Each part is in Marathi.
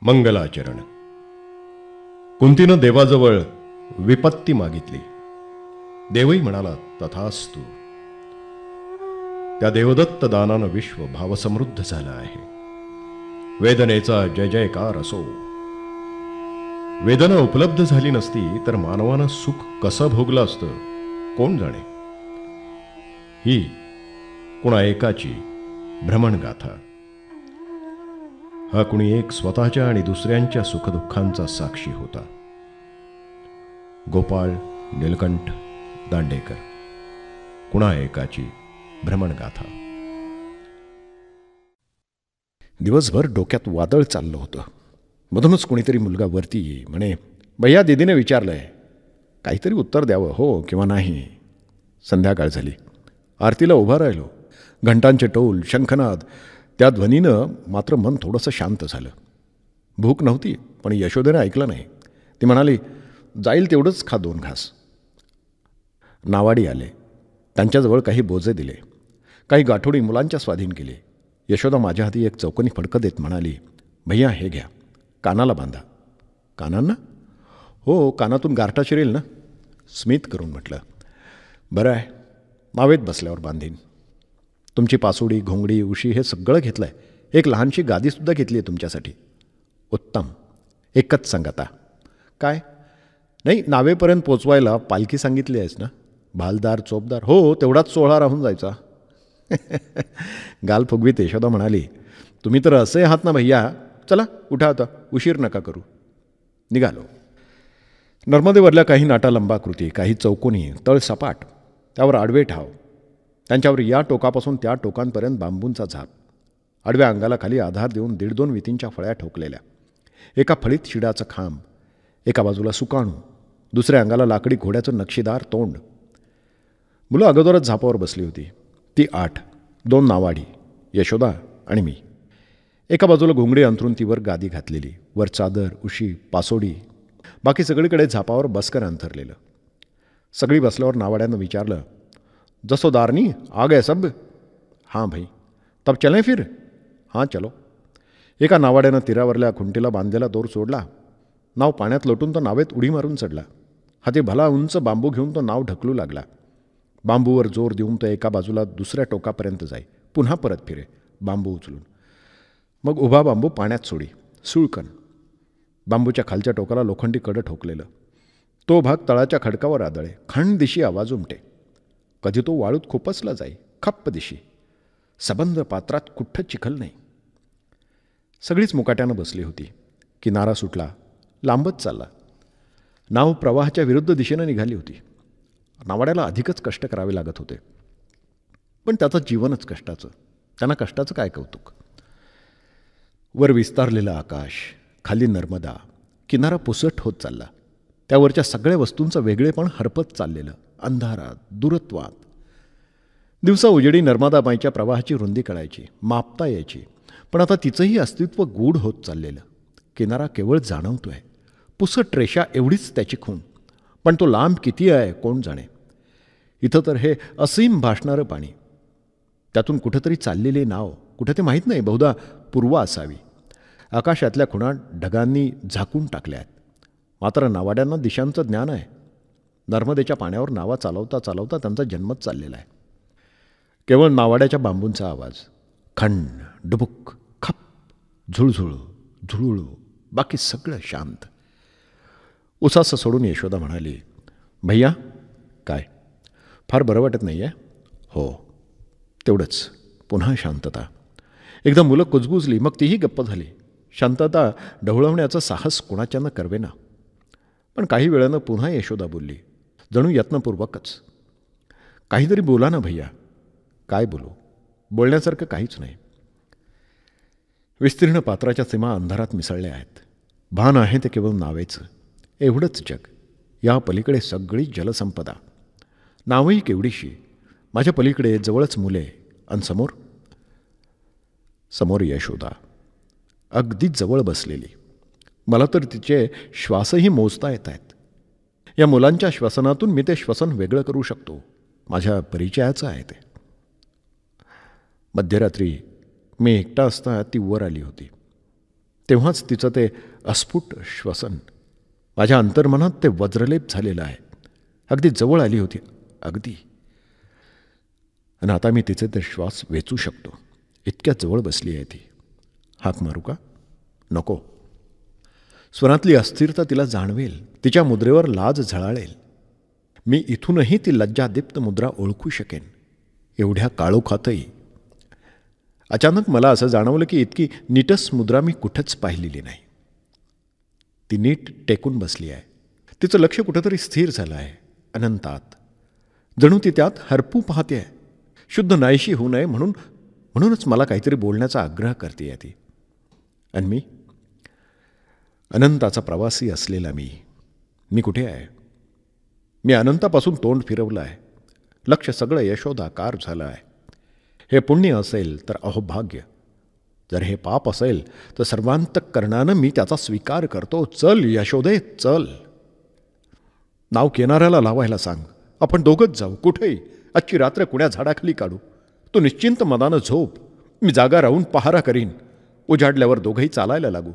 मंगलाचरण. कुंतीनं देवाजवळ विपत्ती मागितली. देवही म्हणाला तथास्तु. त्या देवदत्त दानानं विश्व भावसमृद्ध झालं आहे. वेदनेचा जय जयकार असो. वेदना उपलब्ध झाली नसती तर मानवानं सुख कसं भोगलं असतं कोण जाणे. ही कुणा एकाची भ्रमणगाथा. हा कुणी एक स्वतःच्या आणि दुसऱ्यांच्या सुखदुःखांचा साक्षी होता. गोपाळ नीलकंठ दांडेकर. कुणा एकाची भ्रमणगाथा. दिवसभर डोक्यात वादळ चाललं होतं. मधूनच कोणीतरी मुलगा वरती म्हणे, भैया दीदीने विचारलंय, काहीतरी उत्तर द्यावं, हो किंवा नाही. संध्याकाळ झाली. आरतीला उभा राहिलो. घंटांचे टोल, शंखनाद, त्या ध्वनीनं मात्र मन थोडंसं शांत झालं. भूक नव्हती, पण यशोदेनं ऐकलं नाही. ती म्हणाली, जाईल तेवढंच खा 2 घास. नावाडी आले. त्यांच्याजवळ काही बोजे दिले. काही गाठोडी मुलांच्या स्वाधीन केली. यशोदा माझ्या हाती एक चौकोनी फडकं देत म्हणाली, भैया हे घ्या, कानाला बांधा. कानांना? हो, कानातून गारठा शिरेल ना. स्मित करून म्हटलं, बरं आहे, मावेत बसल्यावर बांधीन. तुमची पासोडी, घोंगडी, उशी हे सगळं घेतलं आहे. एक लहानशी गादीसुद्धा घेतली आहे तुमच्यासाठी. उत्तम. एकच सांग आता. काय? नाही, नावेपर्यंत पोचवायला पालखी सांगितली आहेस ना. भालदार, चोपदार. हो, तेवढाच सोहळा राहून जायचा. गाल फुगवीत यशोदा म्हणाली, तुम्ही तर असे आहात ना भैया. चला उठा आता, उशीर नका करू. निघालो. नर्मदेवरल्या काही नाटा लंबाकृती, काही चौकोनी, तळ सपाट, त्यावर आडवे ठाव. त्यांच्यावर या टोकापासून त्या टोकांपर्यंत बांबूंचा झाप. आडव्या अंगाला खाली आधार देऊन 1.5-2 वितींच्या फळ्या ठोकलेल्या. एका फळीत शिडाचं खांब, एका बाजूला सुकाणू, दुसऱ्या अंगाला लाकडी घोड्याचं नक्षीदार तोंड. मुलं अगोदरच झापावर बसली होती. ती 8, 2 नावाडी, यशोदा आणि मी. एका बाजूला घोंगडी अंथरून तीवर गादी घातलेली, वर चादर, उशी, पासोडी. बाकी सगळीकडे झापावर बसकर अंथरलेलं. सगळी बसल्यावर नावाड्यानं विचारलं, जसोदारनी आ गए सब? हां भाई. तब चलें फिर? हां चलो. एका नावाड्यानं तीरावरल्या खुंटीला बांधलेला दोर सोडला. नाव पाण्यात लोटून तो नावेत उडी मारून चढला. हाती भला उंच बांबू घेऊन तो नाव ढकलू लागला. बांबूवर जोर देऊन तो एका बाजूला दुसऱ्या टोकापर्यंत जाई, पुन्हा परत फिरे, बांबू उचलून. मग उभा बांबू पाण्यात सोडी, सुळकन. बांबूच्या खालच्या टोकाला लोखंडी कडं ठोकलेलं. तो भाग तळाच्या खडकावर आदळे. खंड दिशी आवाज उमटे. कधी तो वाळूत खुपसला जाई, खप्प दिशी. सबंध पात्रात कुठं चिखल नाही. सगळीच मुकाट्यानं बसली होती. किनारा सुटला, लांबच चालला. नाव प्रवाहाच्या विरुद्ध दिशेनं निघाली होती. नावाड्याला अधिकच कष्ट करावे लागत होते. पण त्याचं जीवनच कष्टाचं. त्यांना कष्टाचं काय कौतुक. वर विस्तारलेलं आकाश, खाली नर्मदा, किनारा पुसट होत चालला. त्यावरच्या सगळ्या वस्तूंचं वेगळेपण हरपत चाललेलं. अंधारात, दूरत्वात. दिवसा उजेडी नर्मदाबाईच्या प्रवाहाची रुंदी कळायची, मापता यायची. पण आता तिचंही अस्तित्व गूढ होत चाललेलं. किनारा केवळ जाणवतोय. पुसट रेषा एवढीच त्याची खूण. पण तो लांब किती आहे कोण जाणे. इथं तर हे असीम भासणारं पाणी. त्यातून कुठंतरी चाललेले नाव, कुठं ते माहीत नाही, बहुधा पूर्वा असावी. आकाशातल्या खुणा ढगांनी झाकून टाकल्या आहेत. मात्र नावाड्यांना दिशांचं ज्ञान आहे. नर्मदेच्या पाण्यावर नावा चालवता चालवता त्यांचा जन्मच चाललेला आहे. केवळ नावाड्याच्या बांबूंचा आवाज. खंड, डुबुक, खप, झुळझुळ, झुळुळू, बाकी सगळं शांत. उसासं सोडून यशोदा म्हणाली, भैया काय, फार बरं वाटत नाही आहे? हो. तेवढंच. पुन्हा शांतता. एकदा मुलं कुजबुजली, मग तीही गप्प झाली. शांतता ढवळवण्याचं साहस कोणाच्यानं करवेना. पण काही वेळानं पुन्हा यशोदा बोलली, जणू यत्नपूर्वकच, काहीतरी बोला ना भैया. काय बोलू? बोलण्यासारखं काहीच नाही. विस्तीर्ण पात्राच्या सीमा अंधारात मिसळल्या आहेत. भान आहे ते केवळ नावेचं. एवढंच जग. या पलीकडे सगळी जलसंपदा. नावही केवढीशी. माझ्या पलीकडे जवळच मुले. आणि समोर समोर यशोदा, अगदी जवळ बसलेली. मला तर तिचे श्वासही मोजता येत आहेत. या मुलांच्या श्वसनातून मी ते श्वसन वेगळं करू शकतो. माझ्या परिचयाचं आहे ते. मध्यरात्री मी एकटा असता ती वर आली होती. तेव्हाच तिचं ते अस्फुट श्वसन माझ्या अंतर्मनात ते वज्रलेप झालेलं आहे. अगदी जवळ आली होती, अगदी. आणि आता मी तिचे ते श्वास वेचू शकतो. इतक्या जवळ बसली आहे ती. हाक मारू का? नको. स्वरातली अस्थिरता तिला जाणवेल. तिच्या मुद्रेवर लाज झळाळेल. मी इथूनही ती लज्जादीप्त मुद्रा ओळखू शकेन, एवढ्या काळोखातही. अचानक मला असं जाणवलं की इतकी नीटस मुद्रा मी कुठंच पाहिलेली नाही. ती नीट टेकून बसली आहे. तिचं लक्ष कुठंतरी स्थिर झालं आहे, अनंतात. जणू ती त्यात हरपू पाहते आहे. शुद्ध नाहीशी होऊ नये म्हणूनच मला काहीतरी बोलण्याचा आग्रह करते ती. आणि मी, अनंताचा प्रवासी असलेला मी कुठे आहे? मी अनंतापासून तोंड फिरवलं आहे. लक्ष सगळं यशोदाकार झालं आहे. हे पुण्य असेल तर अहोभाग्य, जर हे पाप असेल तर सर्वांतःकरणानं मी त्याचा स्वीकार करतो. चल यशोदे, चल. नाव किनाऱ्याला लावायला सांग. आपण दोघंच जाऊ, कुठेही. आजची रात्र कुण्या झाडाखाली काढू. तू निश्चिंत मनानं झोप. मी जागा राहून पहारा करीन. उजाडल्यावर दोघंही चालायला लागू.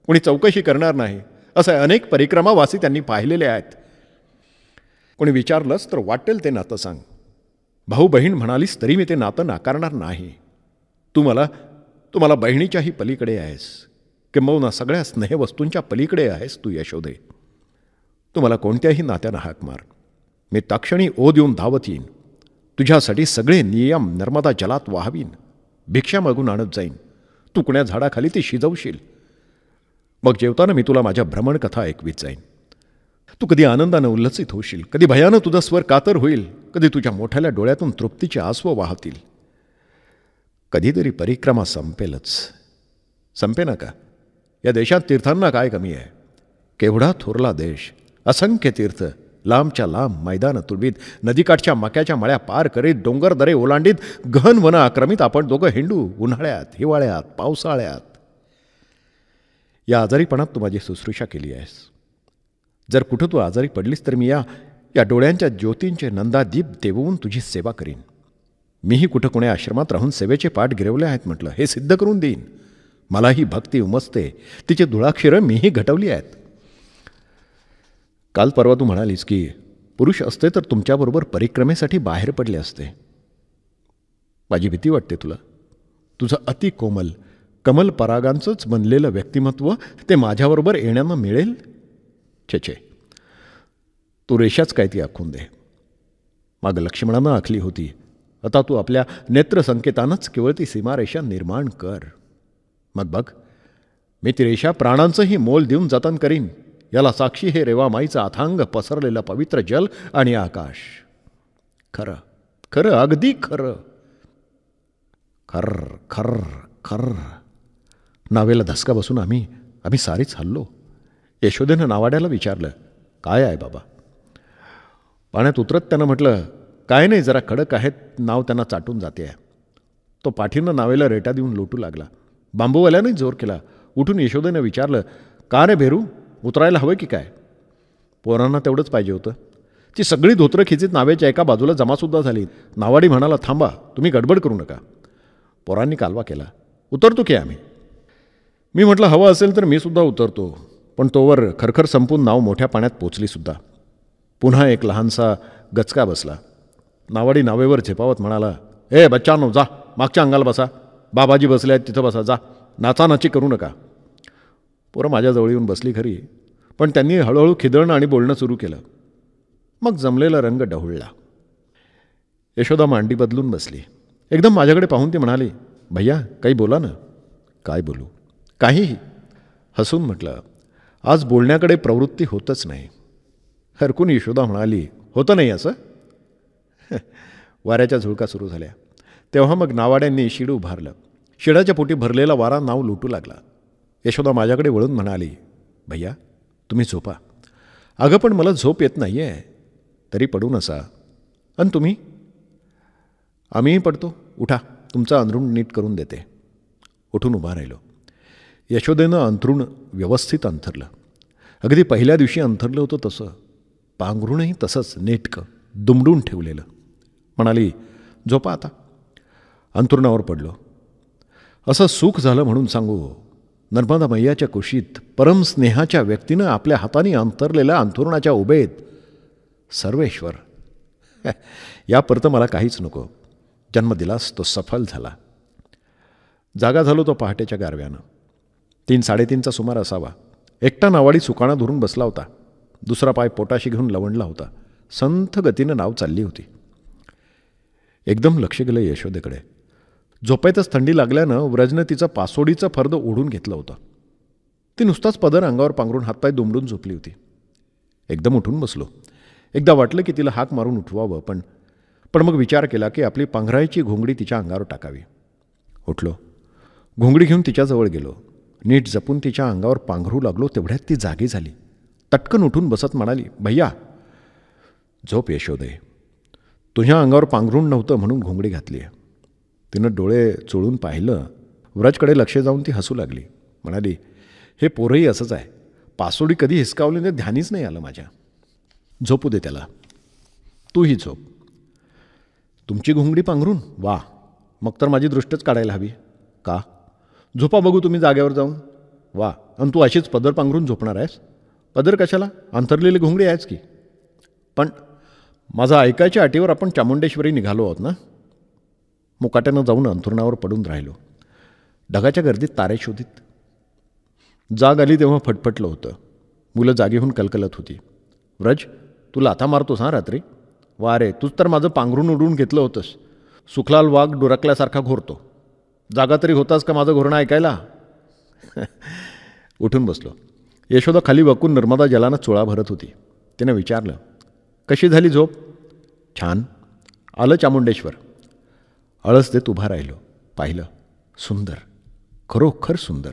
कोणी चौकशी करणार नाही. असे अनेक परिक्रमावासी त्यांनी पाहिलेले आहेत. कोणी विचारलंच तर वाटेल ते नातं सांग. भाऊ बहीण म्हणालीस तरी मी ते नातं नाकारणार नाही. तू मला बहिणीच्याही पलीकडे आहेस. किंबहुना सगळ्या स्नेहवस्तूंच्या पलीकडे आहेस तू यशोदे. तू मला कोणत्याही नात्यानं हाक मार. मी तक्षणी ओढ येऊन धावत येईन. तुझ्यासाठी सगळे नियम नर्मदा जलात वाहवीन. भिक्षा मागून आणत जाईन. तू कुण्या झाडाखाली ती शिजवशील. मग जेवताना मी तुला माझ्या भ्रमणकथा ऐकवीत जाईन. तू कधी आनंदानं उल्लसित होशील, कधी भयानं तुझा स्वर कातर होईल, कधी तुझ्या मोठ्याल्या डोळ्यातून तृप्तीचे आसवं वाहतील. कधीतरी परिक्रमा संपेलच. संपेना का? या देशात तीर्थांना काय कमी आहे? केवढा थोरला देश. असंख्य तीर्थ. लांबच्या लांब मैदानं तुडवीत, नदीकाठच्या मक्याच्या मळ्या पार करीत, डोंगर दरे ओलांडीत, गहन वनं आक्रमित आपण दोघं हिंडू. उन्हाळ्यात, हिवाळ्यात, पावसाळ्यात. या आजारीपणात तू माझी शुश्रूषा केली आहेस. जर कुठं तू आजारी पडलीस तर मी या डोळ्यांच्या ज्योतींचे नंदादीप देवून तुझी सेवा करीन. मीही कुठं कोण्या आश्रमात राहून सेवेचे पाठ गिरवले आहेत म्हटलं, हे सिद्ध करून देईन. मलाही भक्ती उमजते. तिची धुळाक्षरं मीही घटवली आहेत. काल परवा तू म्हणालीस की पुरुष असते तर तुमच्याबरोबर परिक्रमेसाठी बाहेर पडले असते. माझी भीती वाटते तुला. तुझं अति कोमल कमल परागांचंच बनलेलं व्यक्तिमत्व ते माझ्याबरोबर येण्यानं मिळेल? छे, तू रेषाच काय ती आखून दे. मागं लक्ष्मणानं आखली होती. आता तू आपल्या नेत्रसंकेतानंच केवळ ती सीमारेषा निर्माण कर. मग बघ, मी ती रेषा प्राणांचंही मोल देऊन जतन करीन. याला साक्षी हे रेवामाईचं अथांग पसरलेलं पवित्र जल आणि आकाश. खरं खरं, अगदी खरं. खर्र खर्र खर्र. नावेला धसका बसून आम्ही सारीच हल्लो. यशोदेनं नावाड्याला विचारलं, काय आहे बाबा? पाण्यात उतरत त्यानं म्हटलं, काय नाही, जरा खडक आहेत, नाव त्यांना चाटून जाते आहे. तो पाठीनं नावेला रेटा देऊन लोटू लागला. बांबूवाल्यानंही जोर केला. उठून यशोदेनं विचारलं, का रे भेरू, उतरायला हवं की काय? पोरांना तेवढंच पाहिजे होतं. ती सगळी धोत्रं खिचीत नावेच्या एका बाजूला जमासुद्धा झाली. नावाडी म्हणाला, थांबा, तुम्ही गडबड करू नका. पोरांनी कालवा केला. उतरतो की आम्ही? मी म्हटलं, हवं असेल तर मी सुद्धा उतरतो. पण तोवर खरखर संपून नाव मोठ्या पाण्यात पोचलीसुद्धा. पुन्हा एक लहानसा गचका बसला. नावाडी नावेवर झेपावत म्हणाला, ए बच्चांनो, जा मागच्या अंगाला बसा. बाबाजी बसले आहेत तिथं बसा. जा, नाचानाची करू नका. पोरं माझ्याजवळ येऊन बसली खरी, पण त्यांनी हळूहळू खिदळणं आणि बोलणं सुरू केलं. मग जमलेला रंग डहुळला. यशोदा मांडी बदलून बसली. एकदम माझ्याकडे पाहून ती म्हणाली, भैया काही बोला ना. काय बोलू? काहीही. हसून म्हटलं, आज बोलण्याकडे प्रवृत्ती होतच नाही. हरकून यशोदा म्हणाली, होतं नाही असं? वाऱ्याच्या झुळका सुरू झाल्या. तेव्हा मग नावाड्यांनी शिड उभारलं. शिडाच्या पोटी भरलेला वारा नाव लुटू लागला. यशोदा माझ्याकडे वळून म्हणाली, भैया तुम्ही झोपा. अगं पण मला झोप येत नाही आहे. तरी पडू नसा. आणि तुम्ही? आम्हीही पडतो. उठा, तुमचं अंथरूण नीट करून देते. उठून उभा राहिलो. यशोदेनं अंथरूण व्यवस्थित अंथरलं. अगदी पहिल्या दिवशी अंथरलं होतं तसं. पांघरूणही तसंच नेटकं दुमडून ठेवलेलं. म्हणाली, झोपा आता. अंथरुणावर पडलो. असं सुख झालं म्हणून सांगू, नर्मदा मैयाच्या कुशीत परमस्नेहाच्या व्यक्तीनं आपल्या हाताने अंतरलेल्या अंथरुणाच्या उभेत सर्वेश्वर, या परतं मला काहीच नको. जन्म दिलास तो सफल झाला. जागा झालो तो पहाटेच्या गारव्यानं. 3-3:30चा सुमार असावा. एकटा नावाडी सुकाणा धरून बसला होता. दुसरा पाय पोटाशी घेऊन लवंडला होता. संथ गतीनं नाव चालली होती. एकदम लक्ष गेलं यशोदेकडे. झोपेतच थंडी लागल्यानं व्रजनं तिचं पासोडीचं फर्द ओढून घेतलं होतं. ती नुसताच पदर अंगावर पांघरून हातपाय दुमडून झोपली होती. एकदम उठून बसलो. एकदा वाटलं की तिला हाक मारून उठवावं, पण मग विचार केला की आपली पांघरायची घोंगडी तिच्या अंगावर टाकावी. उठलो. घोंगडी घेऊन तिच्याजवळ गेलो. नीट जपून तिच्या अंगावर पांघरू लागलो. तेवढ्यात ती जागी झाली. तटकन उठून बसत म्हणाली, भैया झोप यशोदे. तुझ्या अंगावर पांघरून नव्हतं म्हणून घोंगडी घातली आहे. तिनं डोळे चोळून पाहिलं. व्रजकडे लक्ष जाऊन ती हसू लागली. म्हणाली, हे पोरही असंच आहे. पासोडी कधी हिसकावली नाही, ध्यानीच नाही आलं माझ्या. झोपू दे त्याला. तूही झोप. तुमची घोंगडी पांघरून? वा, मग तर माझी दृष्टच काढायला हवी. का? झोपा बघू तुम्ही जाग्यावर जाऊन. वा, आणि तू अशीच पदर पांघरून झोपणार आहेस? पदर कशाला? अंथरलेली घोंगडी आहेच की. पण माझं ऐकायच्या अटीवर आपण चामुंडेश्वरी निघालो आहोत ना. मुकाट्यानं जाऊन अंथरुणावर पडून राहिलो. ढगाच्या गर्दीत तारे शोधित. जाग आली तेव्हा फटफटलं होतं. मुलं जागी होऊन कलकलत होती. व्रज, तू लाथा मारतोस हां रात्री? वा रे, तूच तर माझं पांघरून उडवून घेतलं होतंस. सुखलाल वाघ डुरकल्यासारखा घोरतो. जागा तरी होतास का माझं घोरणं ऐकायला? उठून बसलो. यशोदा खाली वाकून नर्मदा जलानं चोळा भरत होती. तिनं विचारलं, कशी झाली झोप? छान. आलं चामुंडेश्वर. आळस देत उभा राहिलो. पाहिलं. सुंदर, खरोखर सुंदर.